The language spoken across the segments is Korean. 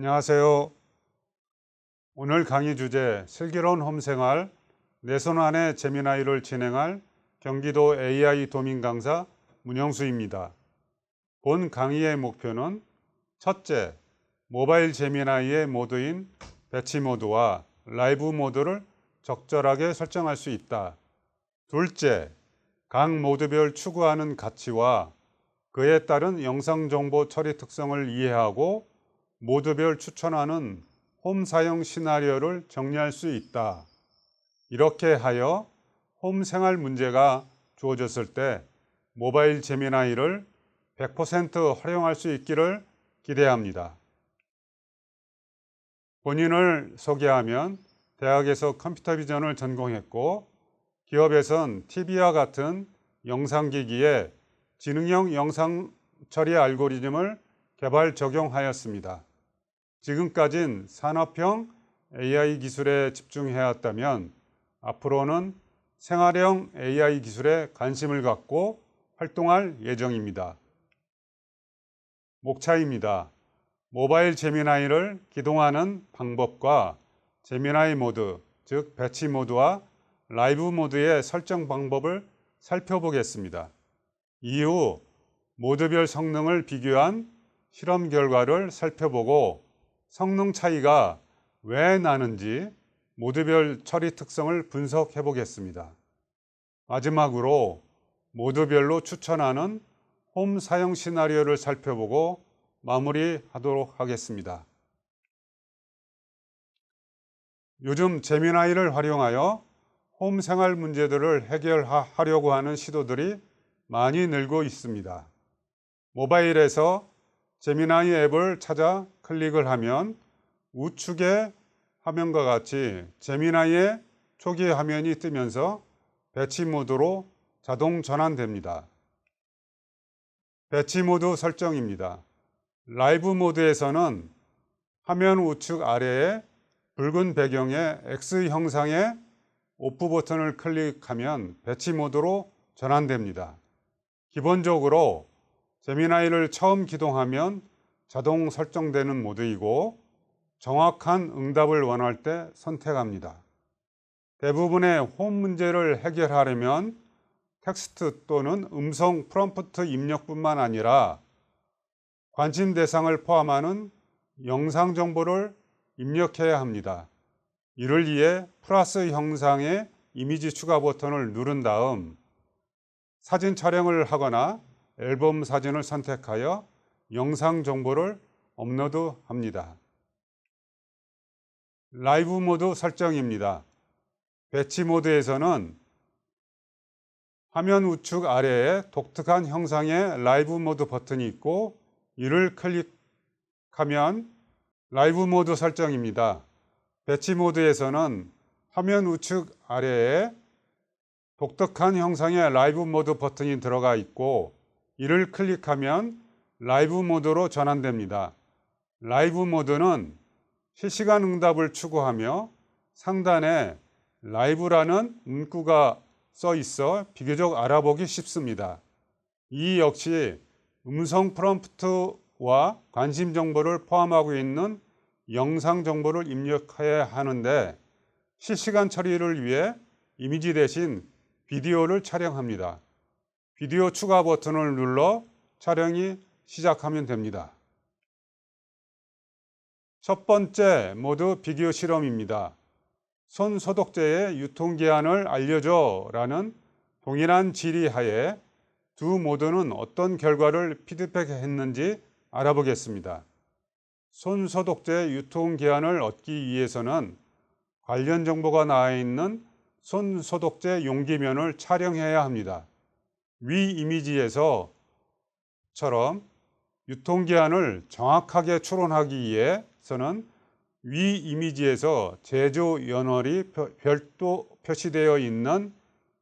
안녕하세요. 오늘 강의 주제 슬기로운 홈생활 내 손 안의 재미나이를 진행할 경기도 AI 도민 강사 문영수입니다. 본 강의의 목표는 첫째, 모바일 재미나이의 모드인 배치 모드와 라이브 모드를 적절하게 설정할 수 있다. 둘째, 각 모드별 추구하는 가치와 그에 따른 영상 정보 처리 특성을 이해하고 모드별 추천하는 홈 사용 시나리오를 정리할 수 있다. 이렇게 하여 홈 생활 문제가 주어졌을 때 모바일 재미나이를 100% 활용할 수 있기를 기대합니다. 본인을 소개하면 대학에서 컴퓨터 비전을 전공했고 기업에선 TV와 같은 영상기기에 지능형 영상 처리 알고리즘을 개발 적용하였습니다. 지금까진 산업형 AI 기술에 집중해왔다면 앞으로는 생활형 AI 기술에 관심을 갖고 활동할 예정입니다. 목차입니다. 모바일 재미나이를 기동하는 방법과 재미나이 모드, 즉 배치 모드와 라이브 모드의 설정 방법을 살펴보겠습니다. 이후 모드별 성능을 비교한 실험 결과를 살펴보고 성능 차이가 왜 나는지 모드별 처리 특성을 분석해 보겠습니다. 마지막으로 모드별로 추천하는 홈 사용 시나리오를 살펴보고 마무리하도록 하겠습니다. 요즘 재미나이를 활용하여 홈 생활 문제들을 해결하려고 하는 시도들이 많이 늘고 있습니다. 모바일에서 재미나이 앱을 찾아 클릭을 하면 우측의 화면과 같이 재미나이의 초기 화면이 뜨면서 배치 모드로 자동 전환됩니다. 배치 모드 설정입니다. 라이브 모드에서는 화면 우측 아래에 붉은 배경의 X 형상의 오프 버튼을 클릭하면 배치 모드로 전환됩니다. 기본적으로 재미나이를 처음 기동하면 자동 설정되는 모드이고 정확한 응답을 원할 때 선택합니다. 대부분의 홈 문제를 해결하려면 텍스트 또는 음성 프롬프트 입력뿐만 아니라 관심 대상을 포함하는 영상 정보를 입력해야 합니다. 이를 위해 플러스 형상의 이미지 추가 버튼을 누른 다음 사진 촬영을 하거나 앨범 사진을 선택하여 영상 정보를 업로드합니다. 라이브 모드 설정입니다. 배치 모드에서는 화면 우측 아래에 독특한 형상의 라이브 모드 버튼이 있고 이를 클릭하면 라이브 모드 설정입니다. 배치 모드에서는 화면 우측 아래에 독특한 형상의 라이브 모드 버튼이 들어가 있고 이를 클릭하면 라이브 모드로 전환됩니다. 라이브 모드는 실시간 응답을 추구하며 상단에 라이브라는 문구가 써 있어 비교적 알아보기 쉽습니다. 이 역시 음성 프롬프트와 관심 정보를 포함하고 있는 영상 정보를 입력해야 하는데 실시간 처리를 위해 이미지 대신 비디오를 촬영합니다. 비디오 추가 버튼을 눌러 촬영이 시작하면 됩니다. 첫 번째 모드 비교 실험입니다. 손 소독제의 유통기한을 알려줘 라는 동일한 질의하에 두 모드는 어떤 결과를 피드백했는지 알아보겠습니다. 손 소독제 유통기한을 얻기 위해서는 관련 정보가 나와 있는 손 소독제 용기면을 촬영해야 합니다. 위 이미지에서처럼 유통기한을 정확하게 추론하기 위해서는 위 이미지에서 제조 연월이 별도 표시되어 있는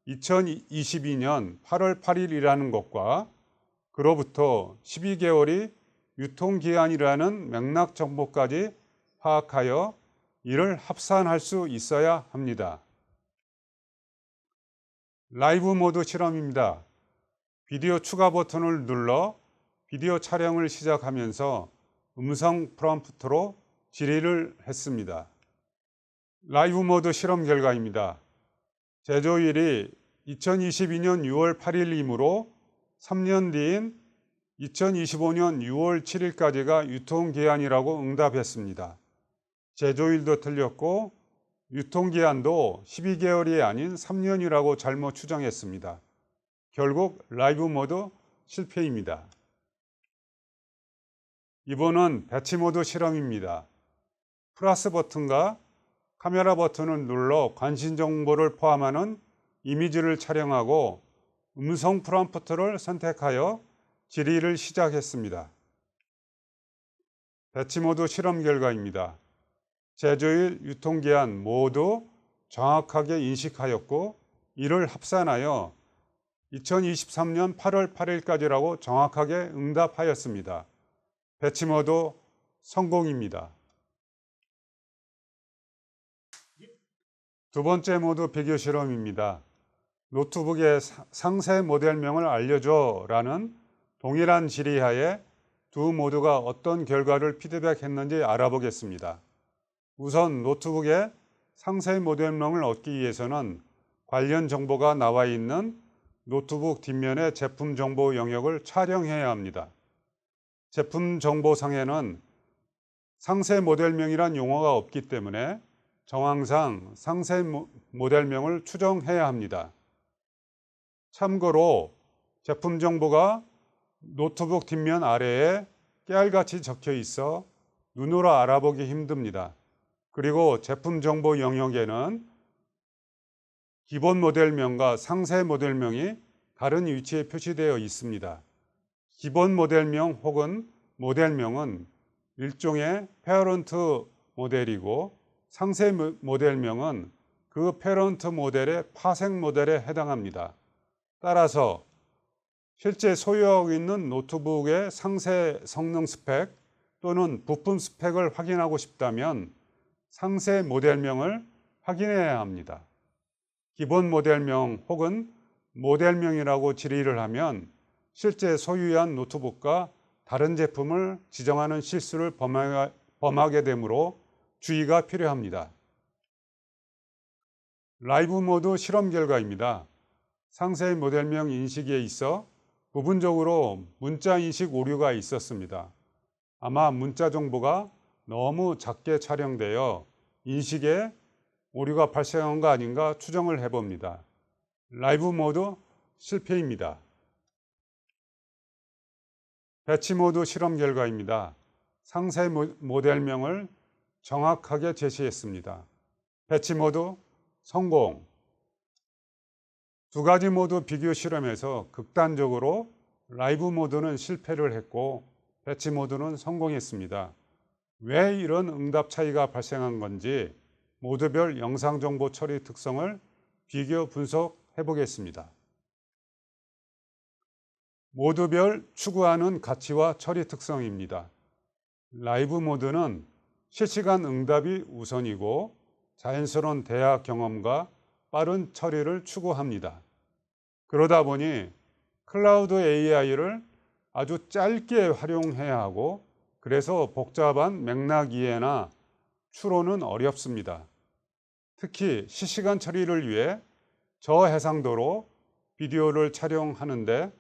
2022년 8월 8일이라는 것과 그로부터 12개월이 유통기한이라는 맥락 정보까지 파악하여 이를 합산할 수 있어야 합니다. 라이브 모드 실험입니다. 비디오 추가 버튼을 눌러 비디오 촬영을 시작하면서 음성 프롬프트로 질의를 했습니다. 라이브 모드 실험 결과입니다. 제조일이 2022년 6월 8일이므로 3년 뒤인 2025년 6월 7일까지가 유통기한이라고 응답했습니다. 제조일도 틀렸고 유통기한도 12개월이 아닌 3년이라고 잘못 추정했습니다. 결국 라이브 모드 실패입니다. 이번은 배치 모드 실험입니다. 플러스 버튼과 카메라 버튼을 눌러 관심 정보를 포함하는 이미지를 촬영하고 음성 프롬프트를 선택하여 질의를 시작했습니다. 배치 모드 실험 결과입니다. 제조일, 유통기한 모두 정확하게 인식하였고 이를 합산하여 2023년 8월 8일까지라고 정확하게 응답하였습니다. 배치 모드 성공입니다. 두 번째 모드 비교 실험입니다. 노트북의 상세 모델명을 알려줘 라는 동일한 질의하에 두 모두가 어떤 결과를 피드백했는지 알아보겠습니다. 우선 노트북의 상세 모델명을 얻기 위해서는 관련 정보가 나와 있는 노트북 뒷면의 제품 정보 영역을 촬영해야 합니다. 제품 정보상에는 상세 모델명이란 용어가 없기 때문에 정황상 상세 모델명을 추정해야 합니다. 참고로 제품 정보가 노트북 뒷면 아래에 깨알같이 적혀 있어 눈으로 알아보기 힘듭니다. 그리고 제품 정보 영역에는 기본 모델명과 상세 모델명이 다른 위치에 표시되어 있습니다. 기본 모델명 혹은 모델명은 일종의 페어런트 모델이고 상세 모델명은 그 페어런트 모델의 파생 모델에 해당합니다. 따라서 실제 소유하고 있는 노트북의 상세 성능 스펙 또는 부품 스펙을 확인하고 싶다면 상세 모델명을 확인해야 합니다. 기본 모델명 혹은 모델명이라고 질의를 하면 실제 소유한 노트북과 다른 제품을 지정하는 실수를 범하게 되므로 주의가 필요합니다. 라이브 모드 실험 결과입니다. 상세 모델명 인식에 있어 부분적으로 문자 인식 오류가 있었습니다. 아마 문자 정보가 너무 작게 촬영되어 인식에 오류가 발생한 거 아닌가 추정을 해봅니다. 라이브 모드 실패입니다. 배치 모드 실험 결과입니다. 상세 모델명을 정확하게 제시했습니다. 배치 모드 성공. 두 가지 모드 비교 실험에서 극단적으로 라이브 모드는 실패를 했고 배치 모드는 성공했습니다. 왜 이런 응답 차이가 발생한 건지 모드별 영상 정보 처리 특성을 비교 분석해 보겠습니다. 모드별 추구하는 가치와 처리 특성입니다. 라이브 모드는 실시간 응답이 우선이고 자연스러운 대화 경험과 빠른 처리를 추구합니다. 그러다 보니 클라우드 AI를 아주 짧게 활용해야 하고 그래서 복잡한 맥락 이해나 추론은 어렵습니다. 특히 실시간 처리를 위해 저해상도로 비디오를 촬영하는데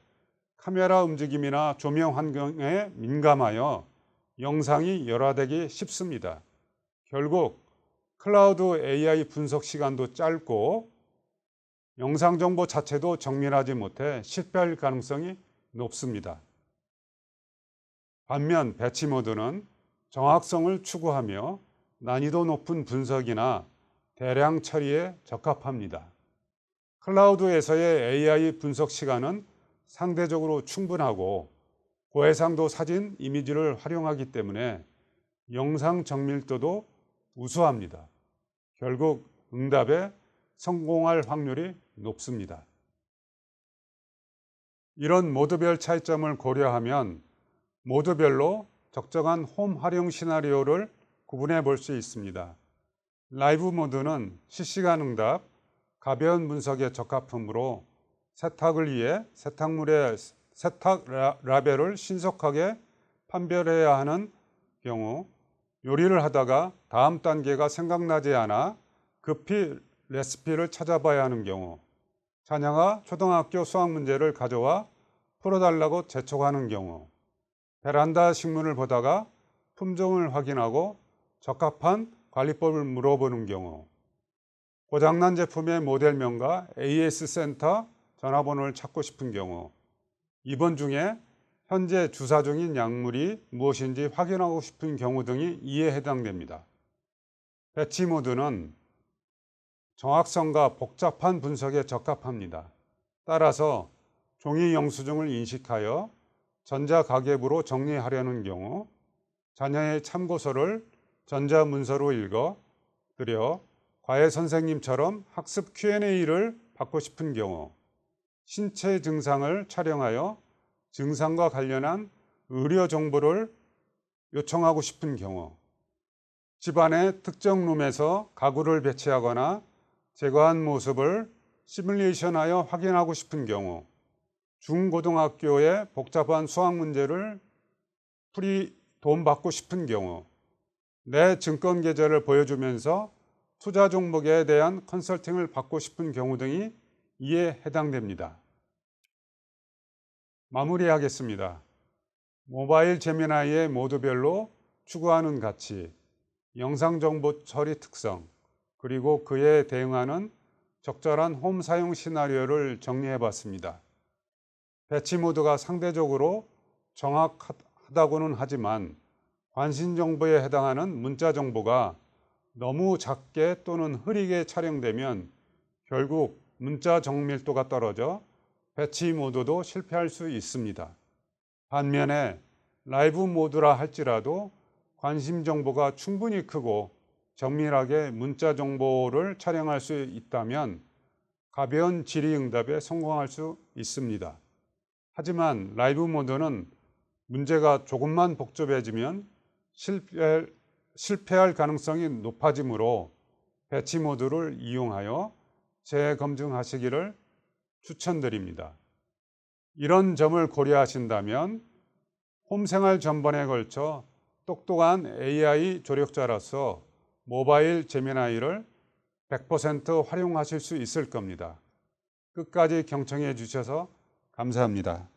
카메라 움직임이나 조명 환경에 민감하여 영상이 열화되기 쉽습니다. 결국 클라우드 AI 분석 시간도 짧고 영상 정보 자체도 정밀하지 못해 실패할 가능성이 높습니다. 반면 배치 모드는 정확성을 추구하며 난이도 높은 분석이나 대량 처리에 적합합니다. 클라우드에서의 AI 분석 시간은 상대적으로 충분하고 고해상도 사진, 이미지를 활용하기 때문에 영상 정밀도도 우수합니다. 결국 응답에 성공할 확률이 높습니다. 이런 모드별 차이점을 고려하면 모드별로 적정한 홈 활용 시나리오를 구분해 볼 수 있습니다. 라이브 모드는 실시간 응답, 가벼운 분석에 적합하므로 세탁을 위해 세탁물의 세탁 라벨을 신속하게 판별해야 하는 경우 요리를 하다가 다음 단계가 생각나지 않아 급히 레시피를 찾아봐야 하는 경우, 자녀가 초등학교 수학 문제를 가져와 풀어달라고 재촉하는 경우, 베란다 식물을 보다가 품종을 확인하고 적합한 관리법을 물어보는 경우, 고장난 제품의 모델명과 AS 센터 전화번호를 찾고 싶은 경우, 입원 중에 현재 주사 중인 약물이 무엇인지 확인하고 싶은 경우 등이 이에 해당됩니다. 배치 모드는 정확성과 복잡한 분석에 적합합니다. 따라서 종이 영수증을 인식하여 전자가계부로 정리하려는 경우, 자녀의 참고서를 전자문서로 읽어 드려 과외 선생님처럼 학습 Q&A를 받고 싶은 경우, 신체 증상을 촬영하여 증상과 관련한 의료 정보를 요청하고 싶은 경우, 집안의 특정 룸에서 가구를 배치하거나 제거한 모습을 시뮬레이션하여 확인하고 싶은 경우, 중고등학교의 복잡한 수학 문제를 도움받고 싶은 경우, 내 증권 계좌를 보여주면서 투자 종목에 대한 컨설팅을 받고 싶은 경우 등이 이에 해당됩니다. 마무리하겠습니다. 모바일 제미나이의 모드별로 추구하는 가치, 영상 정보 처리 특성, 그리고 그에 대응하는 적절한 홈 사용 시나리오를 정리해 봤습니다. 배치 모드가 상대적으로 정확하다고는 하지만 관심 정보에 해당하는 문자 정보가 너무 작게 또는 흐리게 촬영되면 결국 문자 정밀도가 떨어져 배치 모드도 실패할 수 있습니다. 반면에 라이브 모드라 할지라도 관심 정보가 충분히 크고 정밀하게 문자 정보를 촬영할 수 있다면 가벼운 질의응답에 성공할 수 있습니다. 하지만 라이브 모드는 문제가 조금만 복잡해지면 실패할 가능성이 높아지므로 배치 모드를 이용하여 재검증하시기를 추천드립니다. 이런 점을 고려하신다면 홈생활 전반에 걸쳐 똑똑한 AI 조력자로서 모바일 제미나이를 100% 활용하실 수 있을 겁니다. 끝까지 경청해 주셔서 감사합니다.